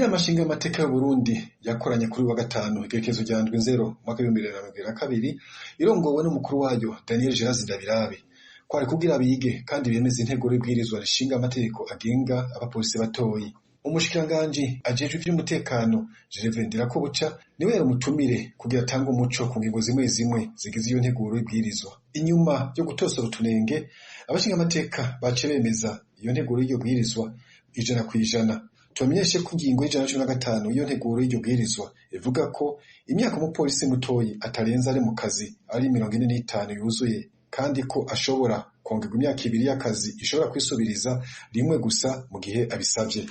Inama nshingamateka y'Uburundi yakoranye kuri wa gatanu igerekezo rya ndwi nzero mwaka w'2022 irongowe n'umukuru wayo Daniel Gerazi Ndabirabe kwari kugira bige kandi bemeze intego y'ibwirizwa rishinga amategeko agenga abapolisi batoyi. Umushikiranganji ajejwe ivy'umutekano Gervais Ndirakobuca niwe yamutumire kugira atange umuco ku ngingo zimwe zimwe zigize iyo nteguro y'ibwirizwa. Inyuma yo gutosora utunenge abashinga amateka bace bemeza iyo nteguro y'iryo bwirizwa 100%. Tumenyeshe ko ingingo y'115 iyo nteguro y'iryo bwirizwa ivuga ko imyaka umupolisi mutoyi atarenza ari mu kazi ari 45 yuzuye, kandi ko ashobora kongerwa imyaka 2 y'akazi ishobora kwisubiriza rimwe gusa mu gihe abisavye.